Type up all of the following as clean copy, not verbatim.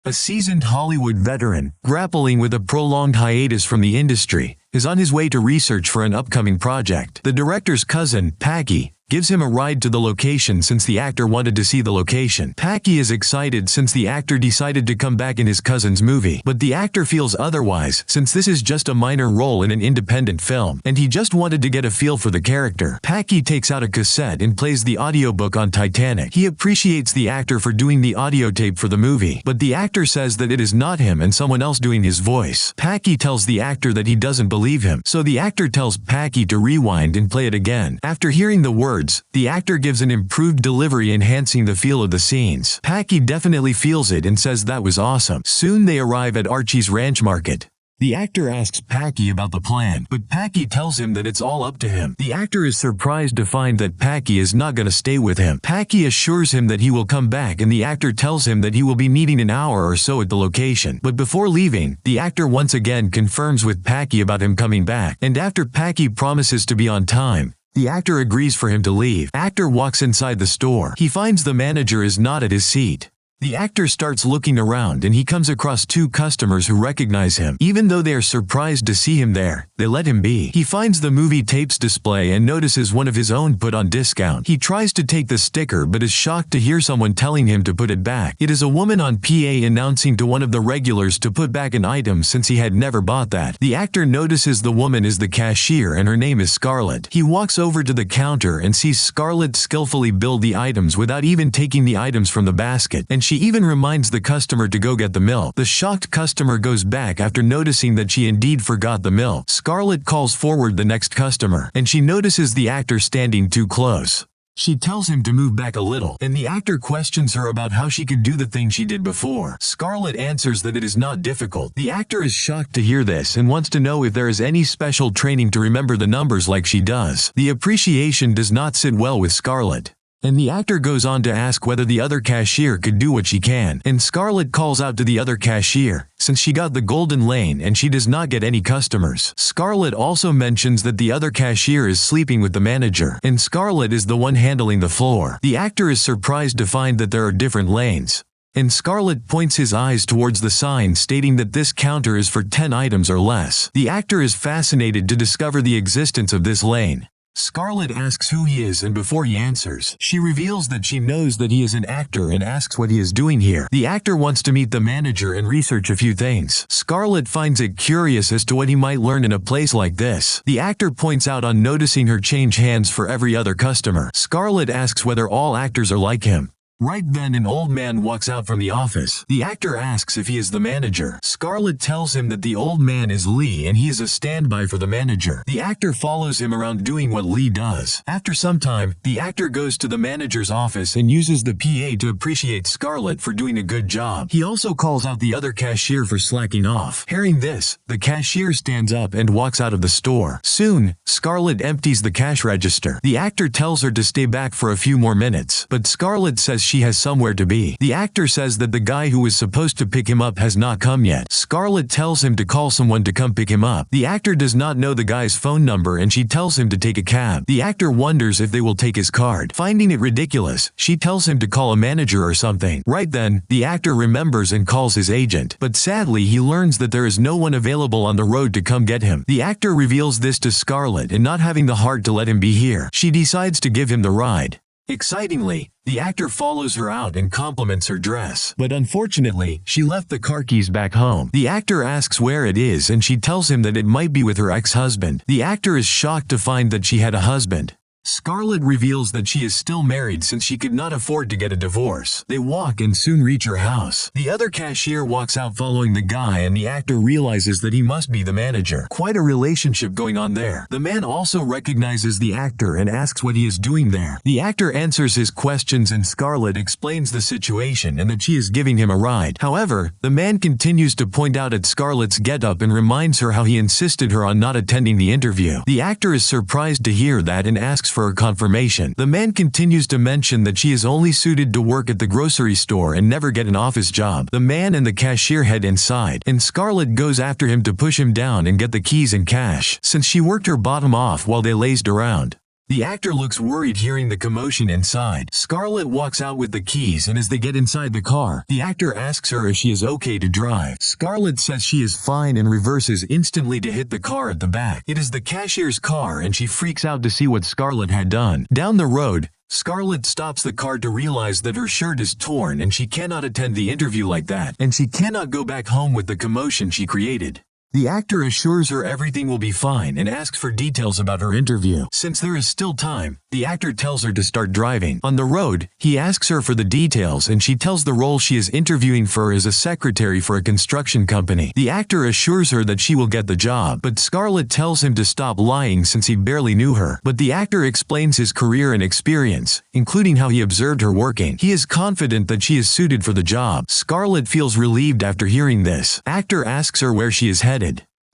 A seasoned Hollywood veteran, grappling with a prolonged hiatus from the industry, is on his way to research for an upcoming project. The director's cousin, Packy, gives him a ride to the location since the actor wanted to see the location. Packy is excited since the actor decided to come back in his cousin's movie, but the actor feels otherwise since this is just a minor role in an independent film, and he just wanted to get a feel for the character. Packy takes out a cassette and plays the audiobook on Titanic. He appreciates the actor for doing the audio tape for the movie, but the actor says that it is not him and someone else doing his voice. Packy tells the actor that he doesn't believe him, so the actor tells Packy to rewind and play it again. After hearing the words, the actor gives an improved delivery enhancing the feel of the scenes. Packy definitely feels it and says that was awesome. Soon they arrive at Archie's ranch market. The actor asks Packy about the plan, but Packy tells him that it's all up to him. The actor is surprised to find that Packy is not going to stay with him. Packy assures him that he will come back, and the actor tells him that he will be needing an hour or so at the location. But before leaving, the actor once again confirms with Packy about him coming back, and after Packy promises to be on time, the actor agrees for him to leave. Actor walks inside the store. He finds the manager is not at his seat. The actor starts looking around and he comes across two customers who recognize him. Even though they are surprised to see him there, they let him be. He finds the movie tapes display and notices one of his own put on discount. He tries to take the sticker but is shocked to hear someone telling him to put it back. It is a woman on PA announcing to one of the regulars to put back an item since he had never bought that. The actor notices the woman is the cashier and her name is Scarlett. He walks over to the counter and sees Scarlett skillfully bill the items without even taking the items from the basket, and she even reminds the customer to go get the milk. The shocked customer goes back after noticing that she indeed forgot the milk. Scarlett calls forward the next customer, and she notices the actor standing too close. She tells him to move back a little, and the actor questions her about how she could do the thing she did before. Scarlett answers that it is not difficult. The actor is shocked to hear this and wants to know if there is any special training to remember the numbers like she does. The appreciation does not sit well with Scarlett, and the actor goes on to ask whether the other cashier could do what she can, and Scarlett calls out to the other cashier, since she got the golden lane and she does not get any customers. Scarlett also mentions that the other cashier is sleeping with the manager, and Scarlett is the one handling the floor. The actor is surprised to find that there are different lanes, and Scarlett points his eyes towards the sign stating that this counter is for 10 items or less. The actor is fascinated to discover the existence of this lane. Scarlett asks who he is, and before he answers, she reveals that she knows that he is an actor and asks what he is doing here. The actor wants to meet the manager and research a few things. Scarlett finds it curious as to what he might learn in a place like this. The actor points out on noticing her change hands for every other customer. Scarlett asks whether all actors are like him. Right then an old man walks out from the office. The actor asks if he is the manager. Scarlett tells him that the old man is Lee and he is a standby for the manager. The actor follows him around doing what Lee does. After some time, the actor goes to the manager's office and uses the PA to appreciate Scarlett for doing a good job. He also calls out the other cashier for slacking off. Hearing this, the cashier stands up and walks out of the store. Soon, Scarlett empties the cash register. The actor tells her to stay back for a few more minutes, but Scarlett says she has somewhere to be. The actor says that the guy who was supposed to pick him up has not come yet. Scarlett tells him to call someone to come pick him up. The actor does not know the guy's phone number and she tells him to take a cab. The actor wonders if they will take his card. Finding it ridiculous, she tells him to call a manager or something. Right then, the actor remembers and calls his agent, but sadly he learns that there is no one available on the road to come get him. The actor reveals this to Scarlett, and not having the heart to let him be here, she decides to give him the ride. Excitingly, the actor follows her out and compliments her dress. But unfortunately, she left the car keys back home. The actor asks where it is and she tells him that it might be with her ex-husband. The actor is shocked to find that she had a husband. Scarlett reveals that she is still married since she could not afford to get a divorce. They walk and soon reach her house. The other cashier walks out following the guy, and the actor realizes that he must be the manager. Quite a relationship going on there. The man also recognizes the actor and asks what he is doing there. The actor answers his questions and Scarlett explains the situation and that she is giving him a ride. However, the man continues to point out at Scarlett's getup and reminds her how he insisted her on not attending the interview. The actor is surprised to hear that and asks for a confirmation. The man continues to mention that she is only suited to work at the grocery store and never get an office job. The man and the cashier head inside, and Scarlett goes after him to push him down and get the keys and cash, since she worked her bottom off while they lazed around. The actor looks worried hearing the commotion inside. Scarlett walks out with the keys, and as they get inside the car, the actor asks her if she is okay to drive. Scarlett says she is fine and reverses instantly to hit the car at the back. It is the cashier's car, and she freaks out to see what Scarlett had done. Down the road, Scarlett stops the car to realize that her shirt is torn and she cannot attend the interview like that, and she cannot go back home with the commotion she created. The actor assures her everything will be fine and asks for details about her interview. Since there is still time, the actor tells her to start driving. On the road, he asks her for the details and she tells the role she is interviewing for as a secretary for a construction company. The actor assures her that she will get the job, but Scarlett tells him to stop lying since he barely knew her. But the actor explains his career and experience, including how he observed her working. He is confident that she is suited for the job. Scarlett feels relieved after hearing this. Actor asks her where she is headed,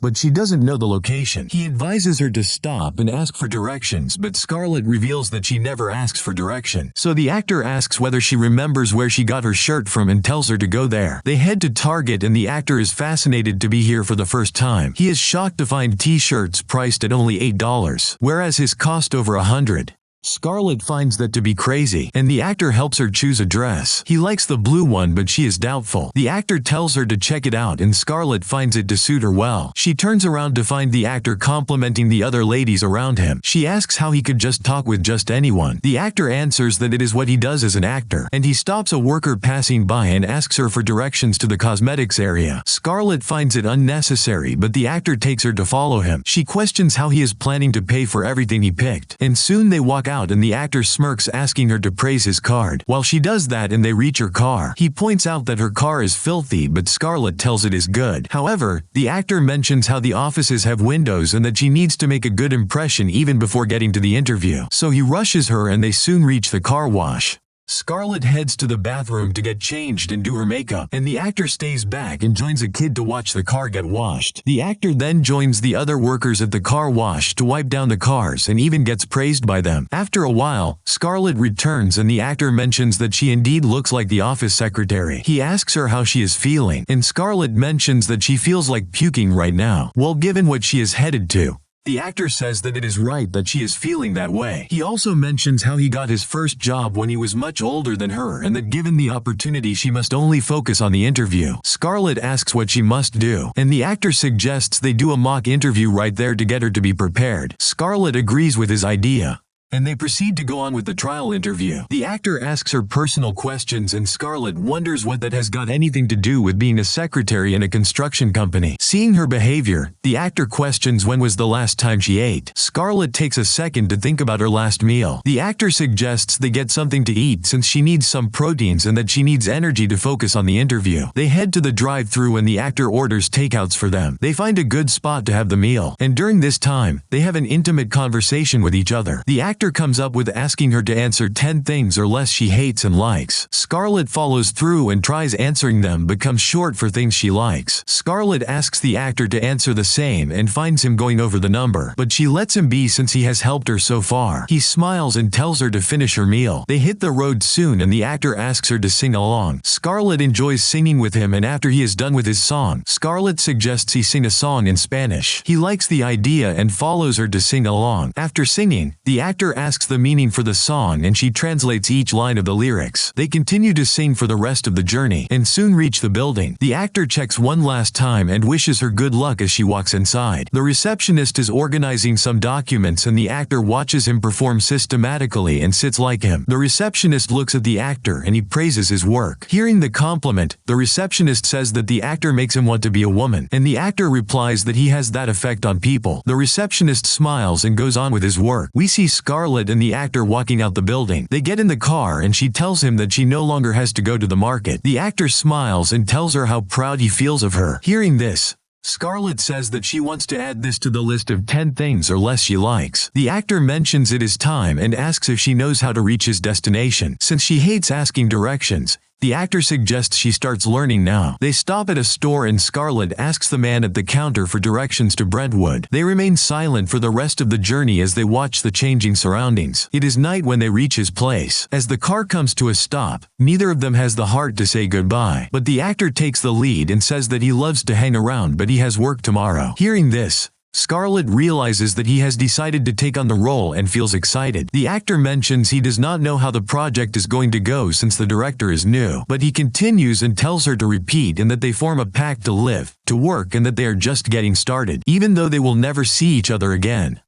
but she doesn't know the location. He advises her to stop and ask for directions, but Scarlett reveals that she never asks for direction. So the actor asks whether she remembers where she got her shirt from and tells her to go there. They head to Target and the actor is fascinated to be here for the first time. He is shocked to find t-shirts priced at only $8, whereas his cost over $100. Scarlett finds that to be crazy, and the actor helps her choose a dress. He likes the blue one, but she is doubtful. The actor tells her to check it out, and Scarlett finds it to suit her well. She turns around to find the actor complimenting the other ladies around him. She asks how he could just talk with just anyone. The actor answers that it is what he does as an actor, and he stops a worker passing by and asks her for directions to the cosmetics area. Scarlett finds it unnecessary, but the actor takes her to follow him. She questions how he is planning to pay for everything he picked, and soon they walk out and the actor smirks, asking her to praise his card. While she does that and they reach her car, he points out that her car is filthy, but Scarlett tells it is good. However, the actor mentions how the offices have windows and that she needs to make a good impression even before getting to the interview. So he rushes her and they soon reach the car wash. Scarlett heads to the bathroom to get changed and do her makeup, and the actor stays back and joins a kid to watch the car get washed. The actor then joins the other workers at the car wash to wipe down the cars and even gets praised by them. After a while, Scarlett returns and the actor mentions that she indeed looks like the office secretary. He asks her how she is feeling, and Scarlett mentions that she feels like puking right now. Well, given what she is headed to, the actor says that it is right that she is feeling that way. He also mentions how he got his first job when he was much older than her and that given the opportunity she must only focus on the interview. Scarlett asks what she must do, and the actor suggests they do a mock interview right there to get her to be prepared. Scarlett agrees with his idea, and they proceed to go on with the trial interview. The actor asks her personal questions and Scarlett wonders what that has got anything to do with being a secretary in a construction company. Seeing her behavior, the actor questions when was the last time she ate. Scarlett takes a second to think about her last meal. The actor suggests they get something to eat since she needs some proteins and that she needs energy to focus on the interview. They head to the drive-thru and the actor orders takeouts for them. They find a good spot to have the meal, and during this time, they have an intimate conversation with each other. The actor comes up with asking her to answer 10 things or less she hates and likes. Scarlett follows through and tries answering them but comes short for things she likes. Scarlett asks the actor to answer the same and finds him going over the number, but she lets him be since he has helped her so far. He smiles and tells her to finish her meal. They hit the road soon and the actor asks her to sing along. Scarlett enjoys singing with him, and after he is done with his song, Scarlett suggests he sing a song in Spanish. He likes the idea and follows her to sing along. After singing, the actor asks the meaning for the song and she translates each line of the lyrics. They continue to sing for the rest of the journey and soon reach the building. The actor checks one last time and wishes her good luck as she walks inside. The receptionist is organizing some documents and the actor watches him perform systematically and sits like him. The receptionist looks at the actor and he praises his work. Hearing the compliment, the receptionist says that the actor makes him want to be a woman, and the actor replies that he has that effect on people. The receptionist smiles and goes on with his work. We see Scarlett and the actor walking out the building. They get in the car and she tells him that she no longer has to go to the market. The actor smiles and tells her how proud he feels of her. Hearing this, Scarlett says that she wants to add this to the list of 10 things or less she likes. The actor mentions it is time and asks if she knows how to reach his destination. Since she hates asking directions, the actor suggests she starts learning now. They stop at a store and Scarlett asks the man at the counter for directions to Brentwood. They remain silent for the rest of the journey as they watch the changing surroundings. It is night when they reach his place. As the car comes to a stop, neither of them has the heart to say goodbye. But the actor takes the lead and says that he loves to hang around but he has work tomorrow. Hearing this, Scarlett realizes that he has decided to take on the role and feels excited. The actor mentions he does not know how the project is going to go since the director is new, but he continues and tells her to repeat and that they form a pact to live, to work, and that they are just getting started, even though they will never see each other again.